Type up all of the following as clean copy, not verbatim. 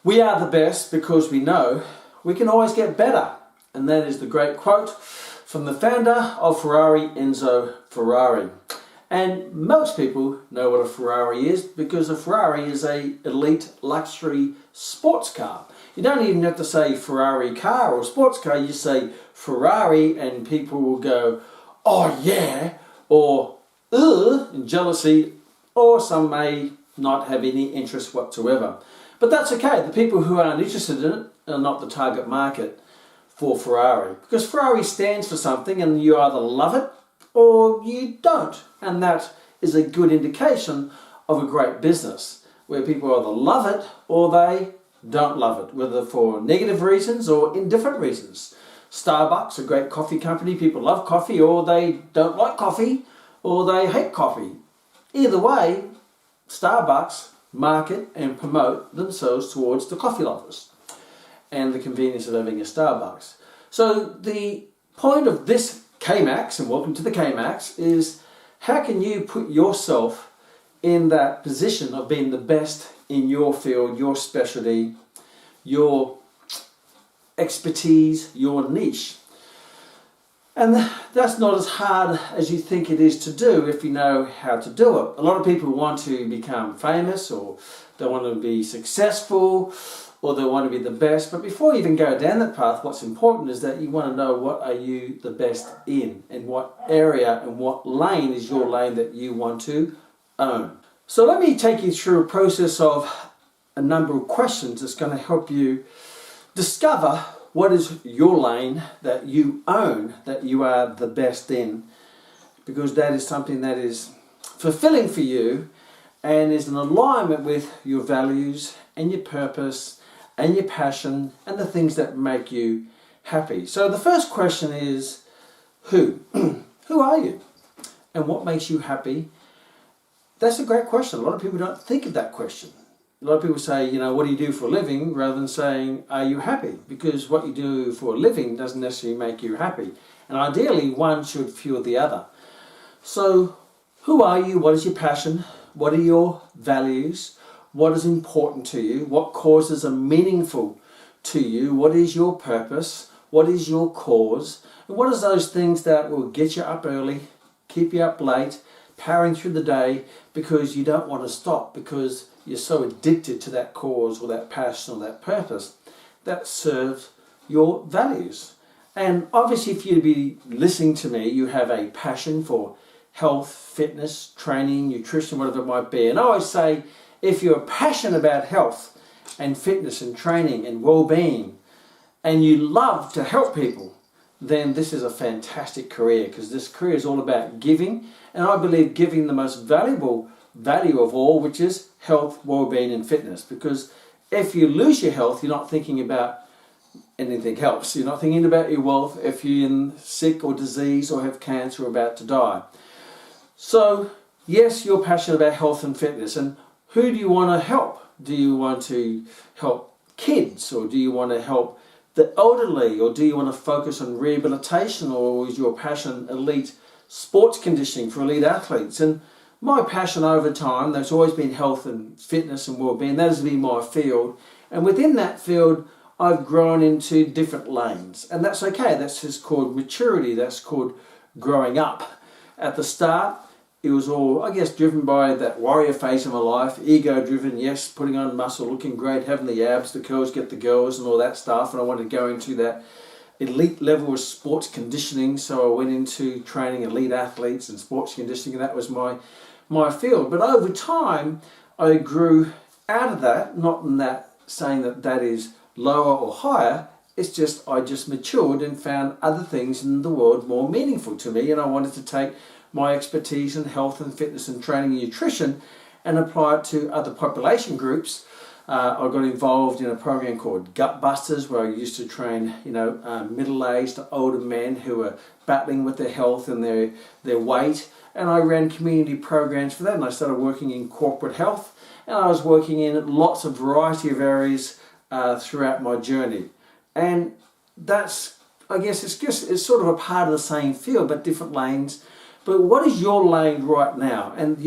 We are the best because we know we can always get better. And that is the great quote from the founder of Ferrari, Enzo Ferrari. And most people know what a Ferrari is because a Ferrari is an elite luxury sports car. You don't even have to say Ferrari car or sports car, you say Ferrari and people will go, oh yeah, or in jealousy, or some may not have any interest whatsoever. But that's okay, the people who aren't interested in it are not the target market for Ferrari. Because Ferrari stands for something and you either love it or you don't. And that is a good indication of a great business, where people either love it or they don't love it, whether for negative reasons or indifferent reasons. Starbucks, a great coffee company, people love coffee or they don't like coffee or they hate coffee. Either way, Starbucks market and promote themselves towards the coffee lovers and the convenience of having a Starbucks. So the point of this Kmax, and welcome to the Kmax, is how can you put yourself in that position of being the best in your field, your specialty, your expertise, your niche. And that's not as hard as you think it is to do if you know how to do it. A lot of people want to become famous, or they want to be successful, or they want to be the best. But before you even go down that path, what's important is that you want to know what are you the best in, and what area and what lane is your lane that you want to own. So let me take you through a process of a number of questions that's going to help you discover what is your lane that you own, that you are the best in, because that is something that is fulfilling for you and is in alignment with your values and your purpose and your passion and the things that make you happy. So the first question is, who? Who are you? And what makes you happy? That's a great question. A lot of people don't think of that question. A lot of people say, you know, what do you do for a living, rather than saying, are you happy? Because what you do for a living doesn't necessarily make you happy. And ideally, one should fuel the other. So, who are you? What is your passion? What are your values? What is important to you? What causes are meaningful to you? What is your purpose? What is your cause? And what is those things that will get you up early, keep you up late, powering through the day, because you don't want to stop, because you're so addicted to that cause or that passion or that purpose that serves your values. And obviously, if you'd be listening to me, you have a passion for health, fitness, training, nutrition, whatever it might be. And I always say, if you're passionate about health and fitness and training and well-being, and you love to help people, then this is a fantastic career, because this career is all about giving. And I believe giving the most valuable value of all, which is health, well-being and fitness. Because if you lose your health, you're not thinking about anything else. You're not thinking about your wealth if you're sick or disease or have cancer or about to die. So yes, you're passionate about health and fitness. And who do you want to help? Do you want to help kids, or do you want to help the elderly, or do you want to focus on rehabilitation, or is your passion elite sports conditioning for elite athletes? And my passion over time, there's always been health and fitness and well-being. That has been my field. And within that field, I've grown into different lanes. And that's okay. That's just called maturity. That's called growing up. At the start, it was all, I guess, driven by that warrior phase of my life. Ego-driven, yes, putting on muscle, looking great, having the abs, the curls get the girls and all that stuff. And I wanted to go into that elite level of sports conditioning. So I went into training elite athletes and sports conditioning. And that was my field. But over time, I grew out of that, not in that saying that that is lower or higher. It's just I just matured and found other things in the world more meaningful to me, and I wanted to take my expertise in health and fitness and training and nutrition and apply it to other population groups. I got involved in a program called Gut Busters, where I used to train, middle-aged to older men who were battling with their health and their weight. And I ran community programs for that, and I started working in corporate health, and I was working in lots of variety of areas throughout my journey. And that's, I guess, it's sort of a part of the same field, but different lanes. But what is your lane right now? And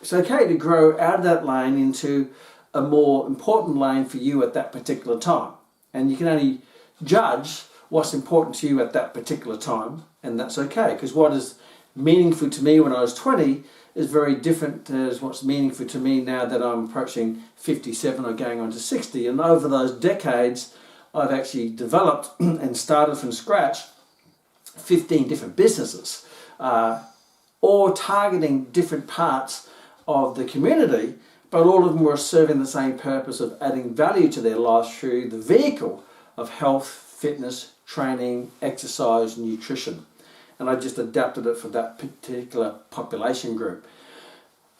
it's okay to grow out of that lane into a more important lane for you at that particular time. And you can only judge what's important to you at that particular time, and that's okay, because what is meaningful to me when I was 20 is very different to what's meaningful to me now that I'm approaching 57 or going on to 60. And over those decades, I've actually developed and started from scratch 15 different businesses, all targeting different parts of the community, but all of them were serving the same purpose of adding value to their lives through the vehicle of health, fitness, training, exercise, nutrition. And I just adapted it for that particular population group.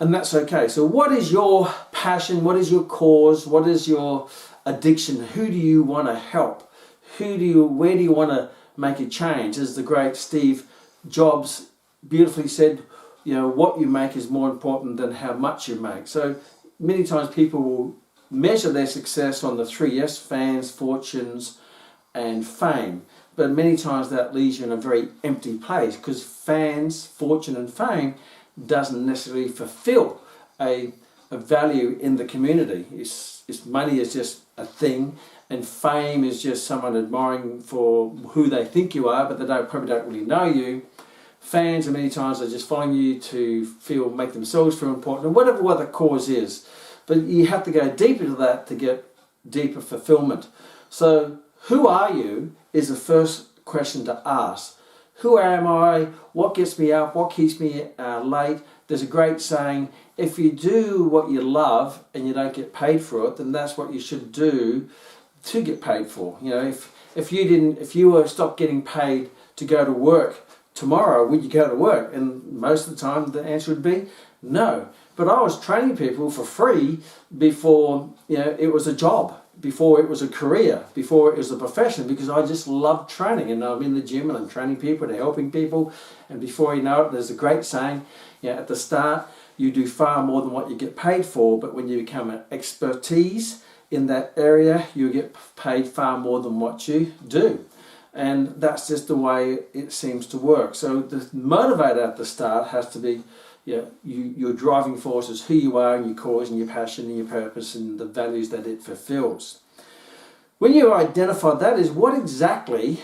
And that's okay. So what is your passion? What is your cause? What is your addiction? Who do you want to help? Where do you want to make a change? As the great Steve Jobs beautifully said, what you make is more important than how much you make. So many times people will measure their success on the 3 F's, fans, fortunes, and fame. But many times that leaves you in a very empty place, because fans, fortune and fame doesn't necessarily fulfill a value in the community. It's money is just a thing, and fame is just someone admiring for who they think you are, but they probably don't really know you. Fans are many times are just following you to make themselves feel important, and whatever what the cause is. But you have to go deeper to that to get deeper fulfillment. So who are you is the first question to ask. Who am I? What gets me up? What keeps me late? There's a great saying, if you do what you love and you don't get paid for it, then that's what you should do to get paid for. If you were stopped getting paid to go to work tomorrow, would you go to work? And most of the time the answer would be no. But I was training people for free before it was a job, before it was a career, before it was a profession, because I just loved training. And I'm in the gym and I'm training people and helping people. And before you know it, there's a great saying, at the start you do far more than what you get paid for, but when you become an expertise in that area, you get paid far more than what you do. And that's just the way it seems to work. So the motivator at the start has to be your driving force is who you are and your cause and your passion and your purpose and the values that it fulfills. When you identify that, is what exactly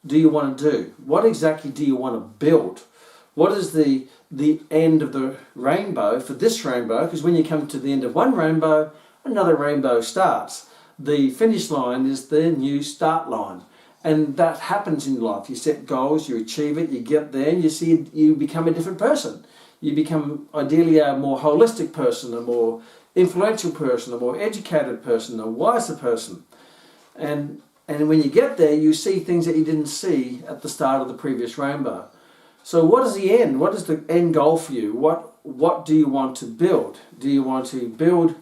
do you want to do? What exactly do you want to build? What is the end of the rainbow for this rainbow? Because when you come to the end of one rainbow, another rainbow starts. The finish line is the new start line. And that happens in life. You set goals, you achieve it, you get there, and you become a different person. You become ideally a more holistic person, a more influential person, a more educated person, a wiser person. And when you get there, you see things that you didn't see at the start of the previous rainbow. So what is the end? What is the end goal for you? What do you want to build? Do you want to build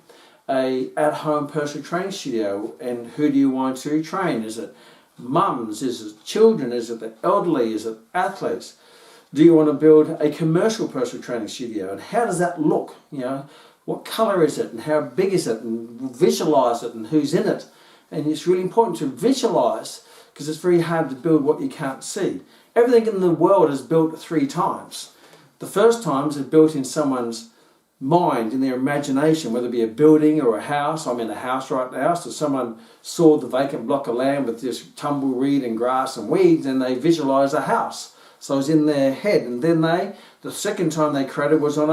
a at-home personal training studio? And who do you want to train? Is it mums? Is it children? Is it the elderly? Is it athletes? Do you want to build a commercial personal training studio? And how does that look? What color is it? And how big is it? And visualize it and who's in it. And it's really important to visualize, because it's very hard to build what you can't see. Everything in the world is built 3 times. The first time is built in someone's mind, in their imagination, whether it be a building or a house. I'm in a house right now, so someone saw the vacant block of land with just tumbleweed and grass and weeds, and they visualized a house. So it was in their head. And then the second time they created was on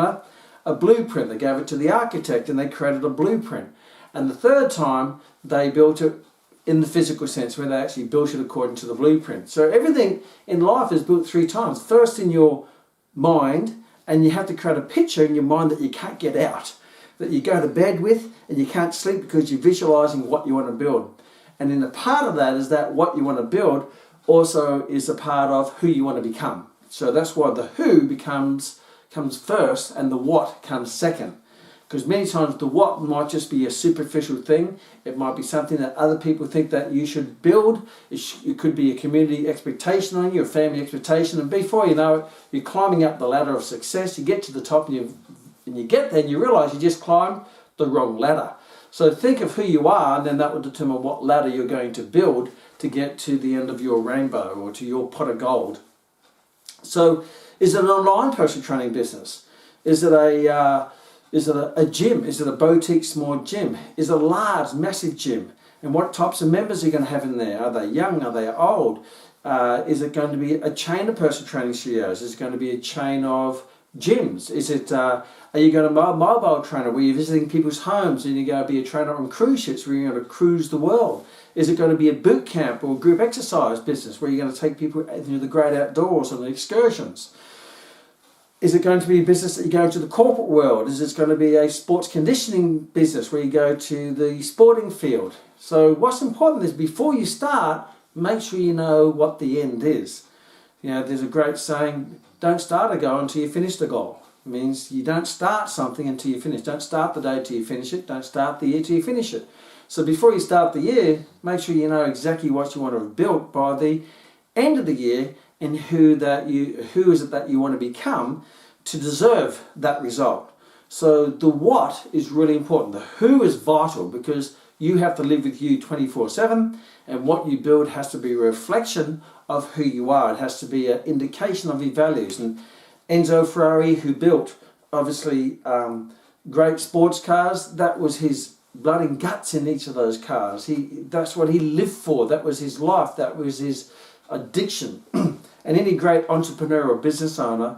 a blueprint. They gave it to the architect and they created a blueprint. And the third time they built it in the physical sense, where they actually built it according to the blueprint. So everything in life is built 3 times. First in your mind, and you have to create a picture in your mind that you can't get out, that you go to bed with and you can't sleep because you're visualizing what you want to build. And then a part of that is that what you want to build also is a part of who you want to become. So that's why the who comes first and the what comes second. Because many times the what might just be a superficial thing. It might be something that other people think that you should build. It could be a community expectation on you, a family expectation. And before you know it, you're climbing up the ladder of success. You get to the top and you get there and you realize you just climbed the wrong ladder. So think of who you are, and then that will determine what ladder you're going to build to get to the end of your rainbow or to your pot of gold. So is it an online personal training business? Is it a Is it a gym? Is it a boutique small gym? Is it a large, massive gym? And what types of members are you going to have in there? Are they young? Are they old? Is it going to be a chain of personal training studios? Is it going to be a chain of gyms? Is it? Are you going to be a mobile trainer where you're visiting people's homes and you're going to be a trainer on cruise ships where you're going to cruise the world? Is it going to be a boot camp or group exercise business where you're going to take people into the great outdoors and the excursions? Is it going to be a business that you go to the corporate world? Is it going to be a sports conditioning business where you go to the sporting field? So what's important is before you start, make sure you know what the end is. You know, there's a great saying, don't start a goal until you finish the goal. It means you don't start something until you finish. Don't start the day till you finish it. Don't start the year till you finish it. So before you start the year, make sure you know exactly what you want to have built by the end of the year and who is it that you want to become to deserve that result. So the what is really important. The who is vital because you have to live with you 24/7, and what you build has to be a reflection of who you are. It has to be an indication of your values. And Enzo Ferrari, who built obviously great sports cars, that was his blood and guts in each of those cars. That's what he lived for. That was his life. That was his addiction. And any great entrepreneur or business owner,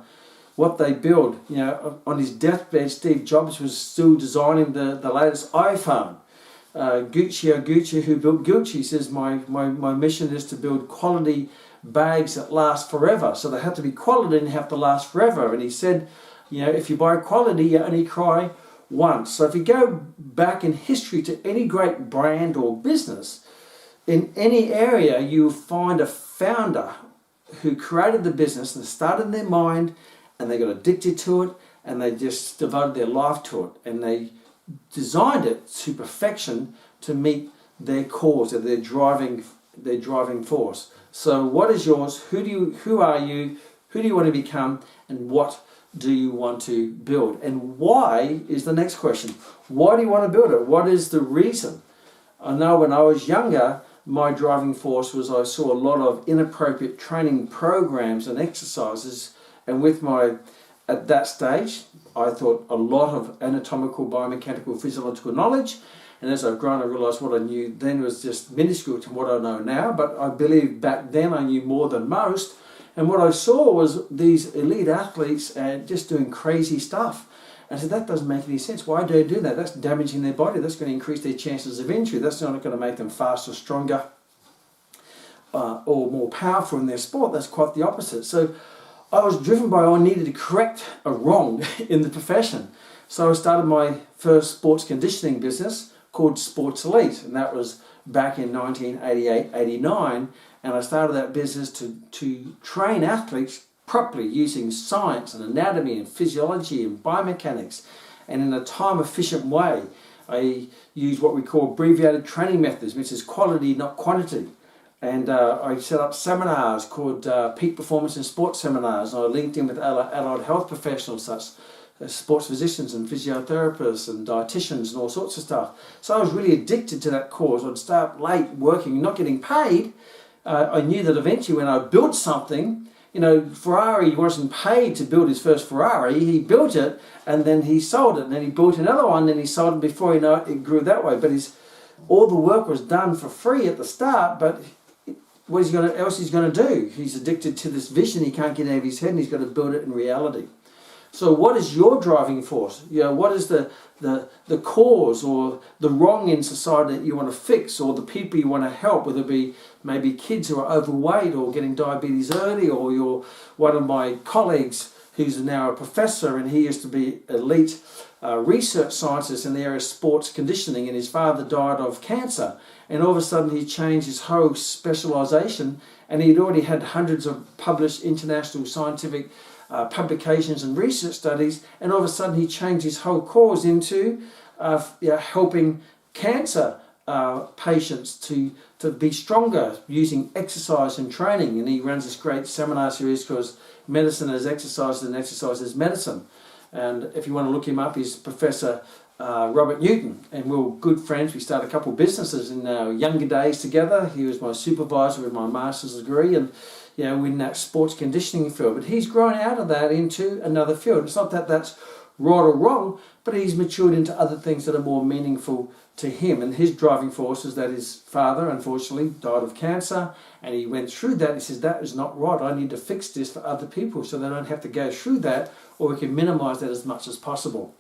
what they build, you know, on his deathbed, Steve Jobs was still designing the latest iPhone. Gucci, who built Gucci, says my mission is to build quality bags that last forever. So they have to be quality and have to last forever. And he said, you know, if you buy quality, you only cry once. So if you go back in history to any great brand or business, in any area you find a founder who created the business and started in their mind and they got addicted to it and they just devoted their life to it and they designed it to perfection to meet their cause or their driving force. So what is yours? Who are you? Who do you want to become? And what do you want to build? And why is the next question. Why do you want to build it? What is the reason? I know when I was younger, my driving force was I saw a lot of inappropriate training programs and exercises, and at that stage, I thought a lot of anatomical, biomechanical, physiological knowledge, and as I've grown, I realised what I knew then was just minuscule to what I know now, but I believe back then I knew more than most, and what I saw was these elite athletes just doing crazy stuff. And I said, that doesn't make any sense. Why do they do that? That's damaging their body. That's going to increase their chances of injury. That's not going to make them faster, stronger, or more powerful in their sport. That's quite the opposite. So I was driven by I needed to correct a wrong in the profession. So I started my first sports conditioning business called Sports Elite, and that was back in 1988-89. And I started that business to train athletes properly using science and anatomy and physiology and biomechanics and in a time efficient way. I use what we call abbreviated training methods, which is quality not quantity, and I set up seminars called Peak Performance in Sports Seminars, and I linked in with allied health professionals such as sports physicians and physiotherapists and dietitians and all sorts of stuff. So I was really addicted to that cause. I'd start late working, not getting paid. I knew that eventually when I built something, you know, Ferrari wasn't paid to build his first Ferrari. He built it and then he sold it. And then he built another one and he sold it before you know it, it grew that way. But all the work was done for free at the start, but what else he's going to do? He's addicted to this vision he can't get out of his head and he's got to build it in reality. So what is your driving force? You know, what is the cause or the wrong in society that you want to fix, or the people you want to help, whether it be maybe kids who are overweight or getting diabetes early, or you're one of my colleagues who's now a professor and he used to be elite research scientist in the area of sports conditioning, and his father died of cancer, and all of a sudden he changed his whole specialisation, and he'd already had hundreds of published international scientific publications and research studies, and all of a sudden he changed his whole cause into helping cancer patients to be stronger using exercise and training. And he runs this great seminar series called Medicine as Exercise and Exercise as Medicine. And if you want to look him up, he's Professor Robert Newton, and we were good friends. We started a couple of businesses in our younger days together. He was my supervisor with my master's degree, and in that sports conditioning field. But he's grown out of that into another field. It's not that that's right or wrong, but he's matured into other things that are more meaningful to him. And his driving force is that his father, unfortunately, died of cancer, and he went through that. He says, that is not right. I need to fix this for other people so they don't have to go through that, or we can minimize that as much as possible.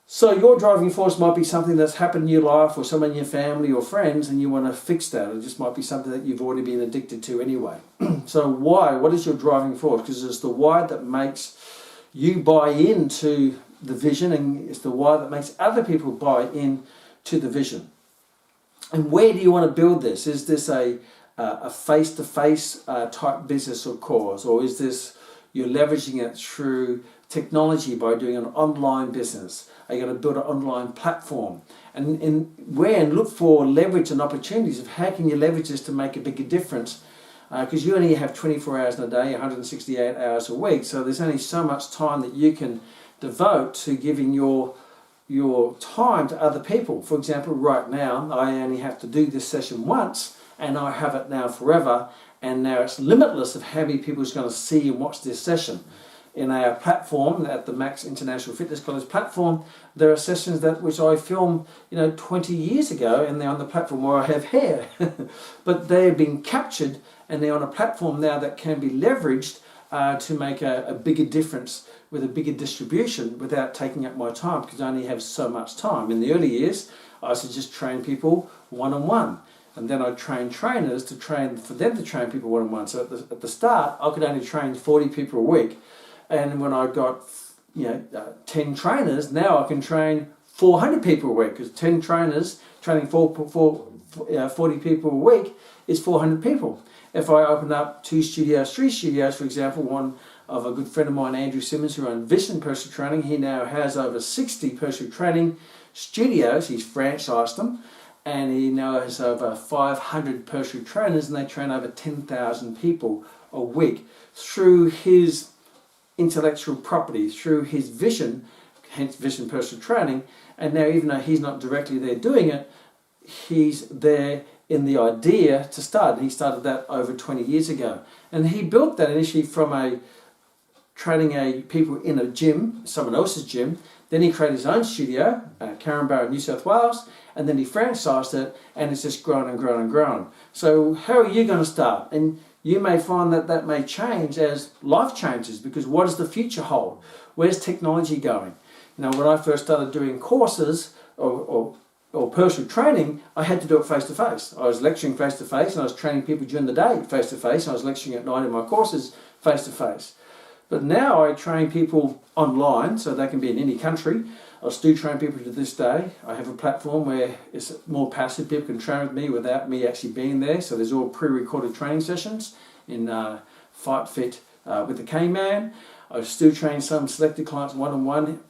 So your driving force might be something that's happened in your life or someone in your family or friends, and you want to fix that. It just might be something that you've already been addicted to anyway. So why? What is your driving force? Because it's the why that makes you buy into the vision, and it's the why that makes other people buy in to the vision. And where do you want to build this? Is this a face-to-face type business or cause, or is this you're leveraging it through technology by doing an online business? Are you going to build an online platform? And look for leverage and opportunities of how can you leverage this to make a bigger difference? Because you only have 24 hours in a day, 168 hours a week, so there's only so much time that you can devote to giving your time to other people. For example, right now, I only have to do this session once, and I have it now forever, and now it's limitless of how many people is going to see and watch this session. In our platform, at the Max International Fitness College platform, there are sessions which I filmed 20 years ago, and they're on the platform where I have hair. But they have been captured, and they're on a platform now that can be leveraged to make a bigger difference with a bigger distribution without taking up my time, because I only have so much time. In the early years, I used to just train people one-on-one. And then I'd train trainers for them to train people one-on-one. So at the start, I could only train 40 people a week. And when I got 10 trainers, now I can train 400 people a week, because 10 trainers training 40 people a week is 400 people. If I open up 2 studios, 3 studios, for example, one of a good friend of mine, Andrew Simmons, who runs Vision Personal Training, he now has over 60 personal training studios. He's franchised them, and he now has over 500 personal trainers, and they train over 10,000 people a week through his intellectual property, through his vision, hence Vision Personal Training. And now, even though he's not directly there doing it, he's there in the idea to start. He started that over 20 years ago, and he built that initially from training people in a gym, someone else's gym. Then he created his own studio, Caringbah, New South Wales, and then he franchised it, and it's just grown and grown and grown. So how are you going to start? And you may find that may change as life changes, because what does the future hold? Where's technology going? When I first started doing courses or personal training, I had to do it face-to-face. I was lecturing face-to-face, and I was training people during the day face-to-face, and I was lecturing at night in my courses face-to-face. But now I train people online, so they can be in any country. I still train people to this day. I have a platform where it's more passive. People can train with me without me actually being there. So there's all pre-recorded training sessions in Fight Fit with the Kman. I still train some selected clients one-on-one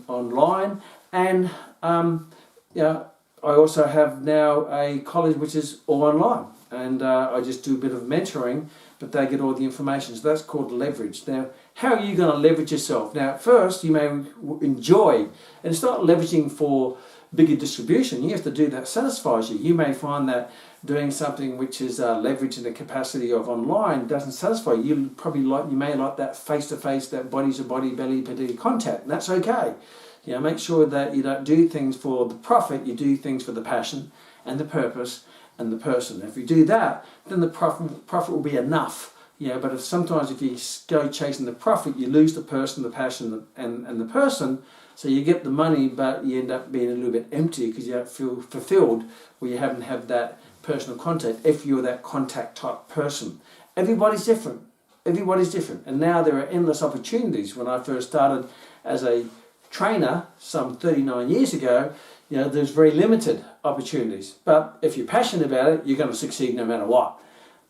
online. And I also have now a college which is all online. And I just do a bit of mentoring, but they get all the information. So that's called leverage. Now, how are you going to leverage yourself? Now, at first, you may enjoy, and it's not leveraging for bigger distribution. You have to do that satisfies you. You may find that doing something which is leveraging the capacity of online doesn't satisfy you. You may like that face-to-face, that body-to-body, belly-to-belly contact, and that's okay. Make sure that you don't do things for the profit. You do things for the passion and the purpose and the person. If you do that, then the profit will be enough. But sometimes if you go chasing the profit, you lose the person, the passion, and the person. So you get the money, but you end up being a little bit empty because you don't feel fulfilled, or you haven't had that personal contact. If you're that contact type person, everybody's different. Everybody's different, and now there are endless opportunities. When I first started as a trainer some 39 years ago, there's very limited opportunities. But if you're passionate about it, you're going to succeed no matter what.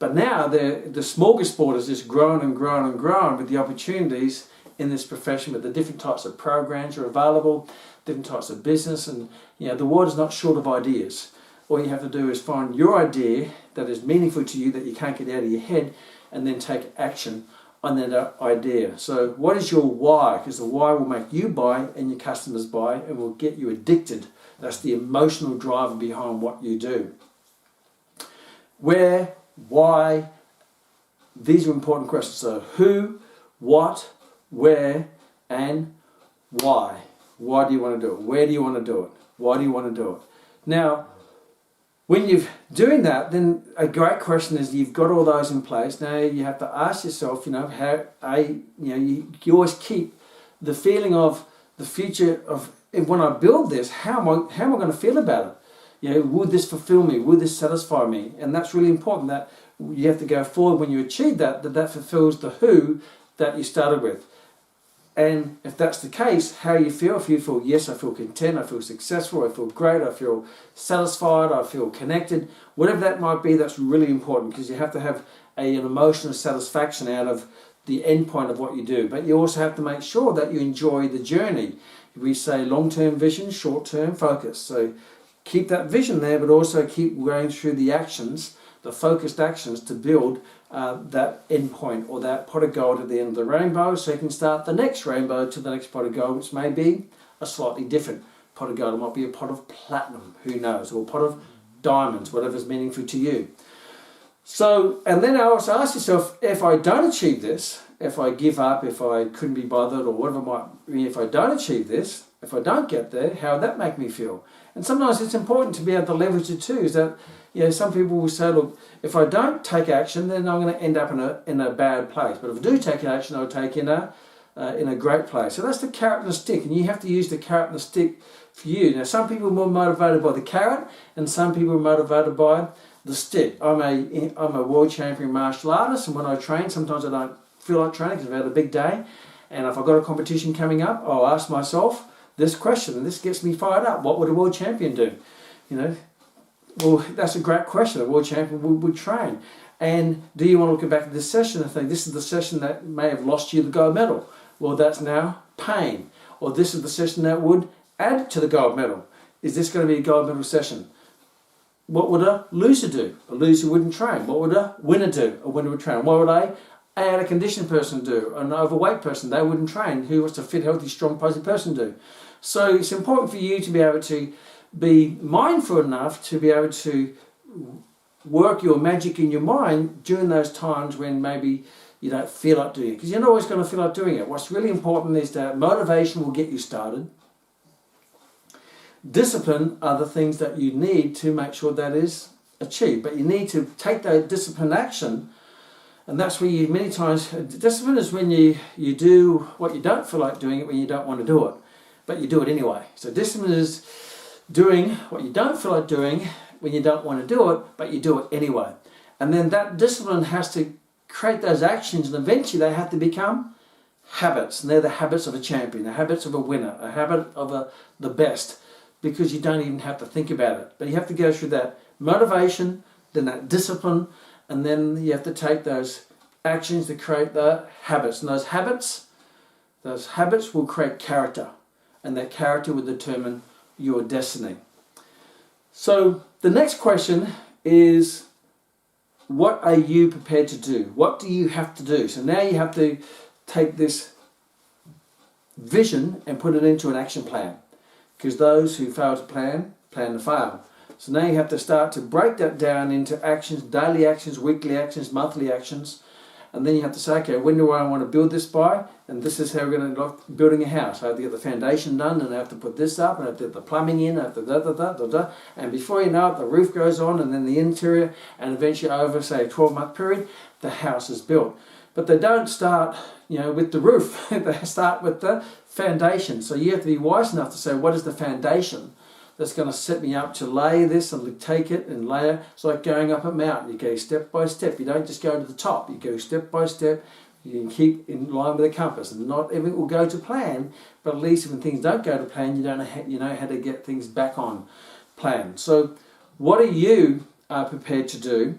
But now the smorgasbord has just grown and grown and grown with the opportunities in this profession, with the different types of programs are available, different types of business, and the world is not short of ideas. All you have to do is find your idea that is meaningful to you, that you can't get out of your head, and then take action on that idea. So what is your why? Because the why will make you buy and your customers buy, and will get you addicted. That's the emotional driver behind what you do. Where, why, these are important questions. So who, what, where, and Why? Why do you want to do it? Where do you want to do it? Why do you want to do it? Now, when you're doing that, then a great question is, you've got all those in place. Now you have to ask yourself, you always keep the feeling of the future of, when I build this, how am I going to feel about it? Would this fulfill me? Would this satisfy me? And that's really important, that you have to go forward when you achieve that fulfills the who that you started with. And if that's the case, how you feel, if you feel, yes, I feel content, I feel successful, I feel great, I feel satisfied, I feel connected, whatever that might be, that's really important, because you have to have an emotional satisfaction out of the end point of what you do. But you also have to make sure that you enjoy the journey. We say long-term vision, short-term focus. So keep that vision there, but also keep going through the actions, the focused actions, to build that end point, or that pot of gold at the end of the rainbow, so you can start the next rainbow to the next pot of gold, which may be a slightly different pot of gold. It might be a pot of platinum, who knows, or a pot of diamonds, whatever's meaningful to you. So, and then I also ask yourself, if I don't achieve this, if I give up, if I couldn't be bothered, or whatever it might be, if I don't achieve this, if I don't get there, how would that make me feel? And sometimes it's important to be able to leverage it too, is that, some people will say, look, if I don't take action, then I'm going to end up in a bad place. But if I do take action, I'll take in a great place. So that's the carrot and the stick, and you have to use the carrot and the stick for you. Now, some people are more motivated by the carrot, and some people are motivated by the stick. I'm a world champion martial artist, and when I train, sometimes I don't feel like training because I've had a big day. And if I've got a competition coming up, I'll ask myself this question, and this gets me fired up. What would a world champion do? Well, that's a great question. A world champion would train. And do you want to look back at this session and think, this is the session that may have lost you the gold medal? Well, that's now pain. Or this is the session that would add to the gold medal. Is this going to be a gold medal session? What would a loser do? A loser wouldn't train. What would a winner do? A winner would train. What would a out of condition person do? An overweight person, they wouldn't train. Who was a fit, healthy, strong, positive person do? So it's important for you to be able to be mindful enough to be able to work your magic in your mind during those times when maybe you don't feel like doing it. Because you're not always going to feel like doing it. What's really important is that motivation will get you started. Discipline are the things that you need to make sure that is achieved. But you need to take that disciplined action, and that's where you, many times, discipline is when you do what you don't feel like doing it when you don't want to do it, but you do it anyway. So discipline is doing what you don't feel like doing when you don't want to do it, but you do it anyway. And then that discipline has to create those actions, and eventually they have to become habits. And they're the habits of a champion, the habits of a winner, a habit of the best, because you don't even have to think about it. But you have to go through that motivation, then that discipline, and then you have to take those actions to create the habits. And those habits will create character, and that character will determine your destiny. So the next question is, what are you prepared to do? What do you have to do? So now you have to take this vision and put it into an action plan, because those who fail to plan to fail. So now you have to start to break that down into actions, daily actions, weekly actions, monthly actions. And then you have to say, okay, when do I want to build this by? And this is how we're going to look building a house. I have to get the foundation done, and I have to put this up, and I have to get the plumbing in, I have to and before you know it, the roof goes on, and then the interior, and eventually over, say, a 12-month period, the house is built. But they don't start, with the roof. They start with the foundation. So you have to be wise enough to say, what is the foundation that's going to set me up to lay this and take it and layer? It's like going up a mountain. You go step by step. You don't just go to the top. You go step by step. You can keep in line with the compass. And not everything will go to plan, but at least when things don't go to plan, you know how to get things back on plan. So what are you prepared to do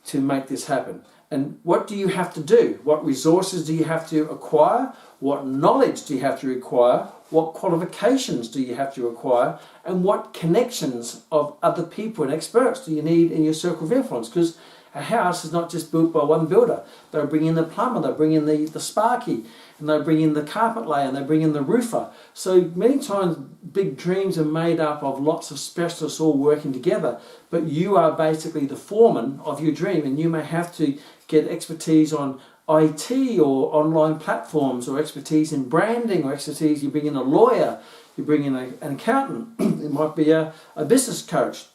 to make this happen? And what do you have to do? What resources do you have to acquire? What knowledge do you have to acquire? What qualifications do you have to acquire? And what connections of other people and experts do you need in your circle of influence? Because a house is not just built by one builder. They'll bring in the plumber, they'll bring in the sparky, and they'll bring in the carpet layer, and they'll bring in the roofer. So many times big dreams are made up of lots of specialists all working together, but you are basically the foreman of your dream, and you may have to get expertise on IT or online platforms, or expertise in branding, or expertise, you bring in a lawyer, you bring in an accountant, it might be a business coach.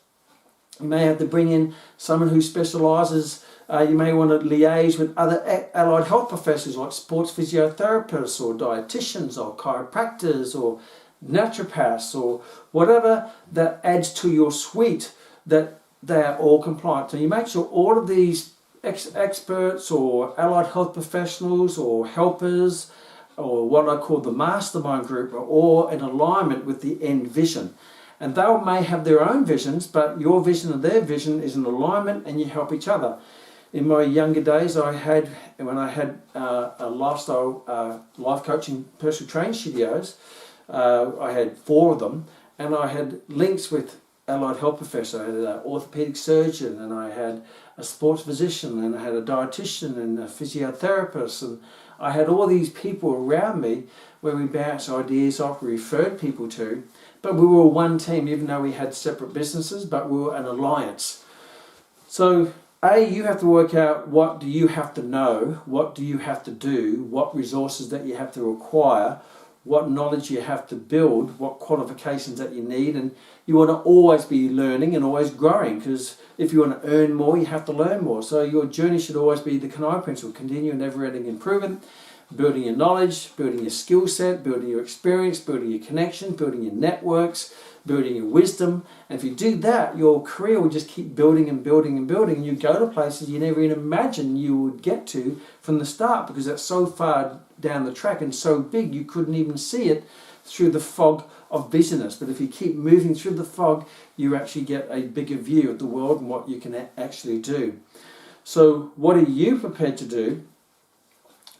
You may have to bring in someone who specialises, you may want to liaise with other allied health professionals like sports physiotherapists or dietitians or chiropractors or naturopaths or whatever that adds to your suite, that they are all compliant. So you make sure all of these experts or allied health professionals or helpers, or what I call the mastermind group, are all in alignment with the end vision. And they may have their own visions, but your vision and their vision is in alignment, and you help each other. In my younger days, when I had a lifestyle life coaching personal training studios, I had 4 of them, and I had links with allied health professionals. I had an orthopedic surgeon, and I had a sports physician, and I had a dietitian and a physiotherapist, and I had all these people around me where we bounced ideas off, we referred people to, but we were one team, even though we had separate businesses, but we were an alliance. So you have to work out, what do you have to know, what do you have to do, what resources that you have to acquire, what knowledge you have to build, what qualifications that you need. And you want to always be learning and always growing, because if you want to earn more, you have to learn more. So your journey should always be the Kman principle: continue never-ending improvement, building your knowledge, building your skill set, building your experience, building your connection, building your networks, building your wisdom. And if you do that, your career will just keep building and building and building, and you go to places you never even imagined you would get to from the start, because that's so far down the track and so big you couldn't even see it through the fog of busyness. But if you keep moving through the fog, you actually get a bigger view of the world and what you can actually do. So what are you prepared to do?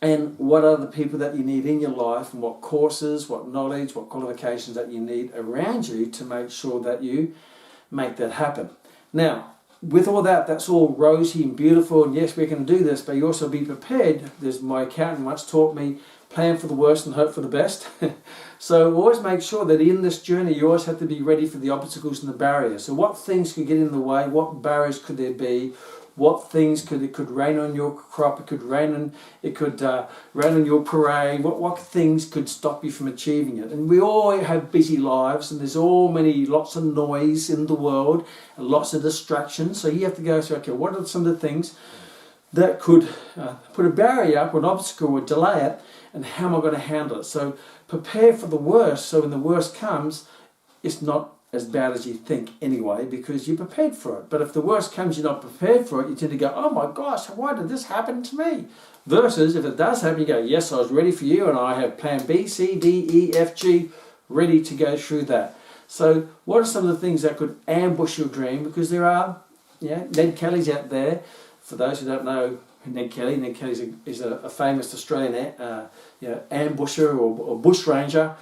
And what are the people that you need in your life, and what courses, what knowledge, what qualifications that you need around you to make sure that you make that happen. Now, with all that, that's all rosy and beautiful, and yes, we can do this, but you also be prepared. There's my accountant once taught me, plan for the worst and hope for the best. So always make sure that in this journey, you always have to be ready for the obstacles and the barriers. So what things could get in the way? What barriers could there be? What things could rain on your crop? It could rain on your parade. What things could stop you from achieving it? And we all have busy lives, and there's lots of noise in the world and lots of distractions. So you have to go through, okay, what are some of the things that could put a barrier up, or an obstacle, or delay it, and how am I going to handle it? So prepare for the worst, so when the worst comes, it's not as bad as you think anyway, because you're prepared for it. But if the worst comes, you're not prepared for it, you tend to go, oh my gosh, why did this happen to me? Versus if it does happen, you go, yes, I was ready for you, and I have plan B, C, D, E, F, G, ready to go through that. So what are some of the things that could ambush your dream? Because there are, Ned Kelly's out there. For those who don't know Ned Kelly is a famous Australian ambusher or bush ranger.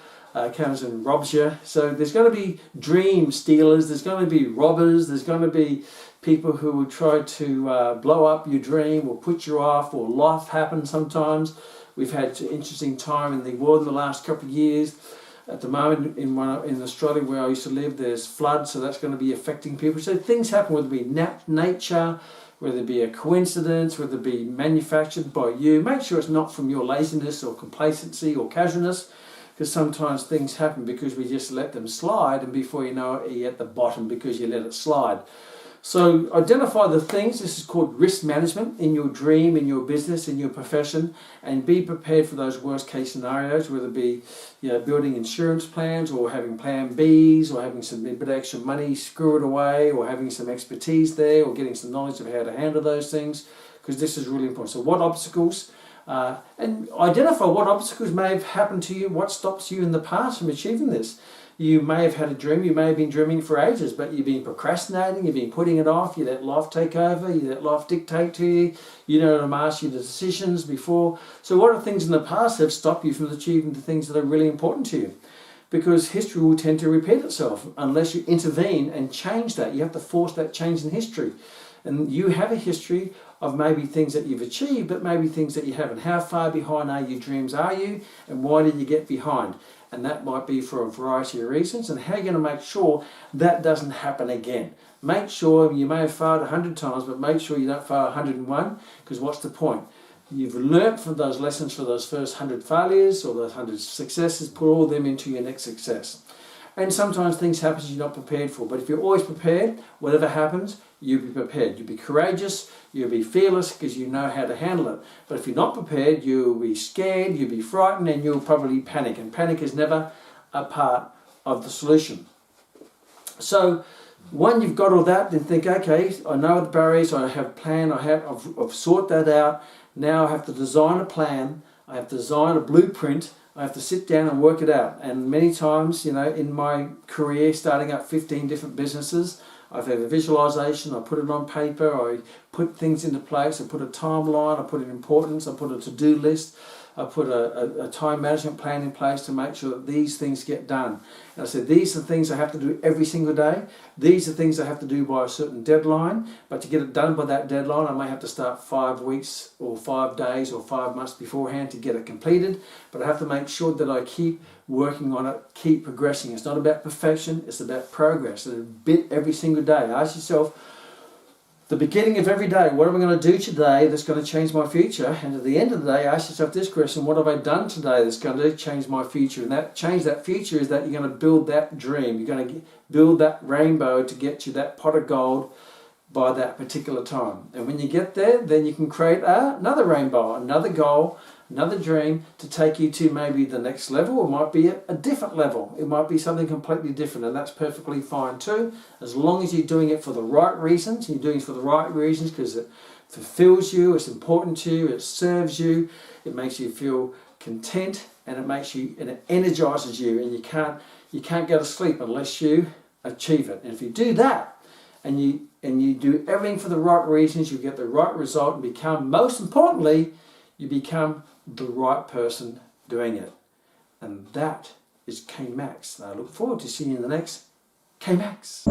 Comes and robs you. So there's going to be dream stealers, there's going to be robbers, there's going to be people who will try to blow up your dream or put you off, or life happens sometimes. We've had an interesting time in the world in the last couple of years. At the moment in Australia where I used to live, there's floods, so that's going to be affecting people. So things happen, whether it be nature, whether it be a coincidence, whether it be manufactured by you. Make sure it's not from your laziness or complacency or casualness, because sometimes things happen because we just let them slide, and before you know it, you're at the bottom because you let it slide. So identify the things. This is called risk management in your dream, in your business, in your profession, and be prepared for those worst case scenarios, whether it be building insurance plans, or having plan Bs, or having some bit of extra money squirreled away, or having some expertise there, or getting some knowledge of how to handle those things, because this is really important. So what obstacles, and identify what obstacles may have happened to you, what stops you in the past from achieving this. You may have had a dream, you may have been dreaming for ages, but you've been procrastinating, you've been putting it off, you let life take over, you let life dictate to you, you don't ask you the decisions before. So what are things in the past that have stopped you from achieving the things that are really important to you? Because history will tend to repeat itself unless you intervene and change that. You have to force that change in history. And you have a history of maybe things that you've achieved, but maybe things that you haven't. How far behind are your dreams are you, and why did you get behind? And that might be for a variety of reasons, and how you're going to make sure that doesn't happen again. Make sure, you may have failed 100 times, but make sure you don't fail 101, because what's the point? You've learnt from those lessons for those first 100 failures or those 100 successes, put all of them into your next success. And sometimes things happen you're not prepared for. But if you're always prepared, whatever happens, you'll be prepared. You'll be courageous, you'll be fearless because you know how to handle it. But if you're not prepared, you'll be scared, you'll be frightened, and you'll probably panic. And panic is never a part of the solution. So when you've got all that, then think, okay, I know the barriers, I have a plan, I've sorted that out. Now I have to design a plan, I have to design a blueprint, I have to sit down and work it out. And many times, in my career, starting up 15 different businesses, I've had a visualization, I put it on paper, I put things into place, I put a timeline, I put an importance, I put a to-do list, I put a time management plan in place to make sure that these things get done. And I said, these are things I have to do every single day. These are things I have to do by a certain deadline. But to get it done by that deadline, I may have to start 5 weeks or 5 days or 5 months beforehand to get it completed. But I have to make sure that I keep working on it, keep progressing. It's not about perfection, it's about progress. And a bit every single day. Ask yourself, the beginning of every day, what am I going to do today that's going to change my future? And at the end of the day, ask yourself this question, what have I done today that's going to change my future? And that change that future is that you're going to build that dream. You're going to build that rainbow to get you that pot of gold by that particular time. And when you get there, then you can create another rainbow, another goal, another dream to take you to maybe the next level. It might be a different level. It might be something completely different, and that's perfectly fine too, as long as you're doing it for the right reasons. You're doing it for the right reasons because it fulfills you, it's important to you, it serves you, it makes you feel content, and it energizes you, and you can't go to sleep unless you achieve it. And if you do that, and you do everything for the right reasons, you get the right result and become, most importantly, you become the right person doing it. And that is Kman Max. I look forward to seeing you in the next Kman Max.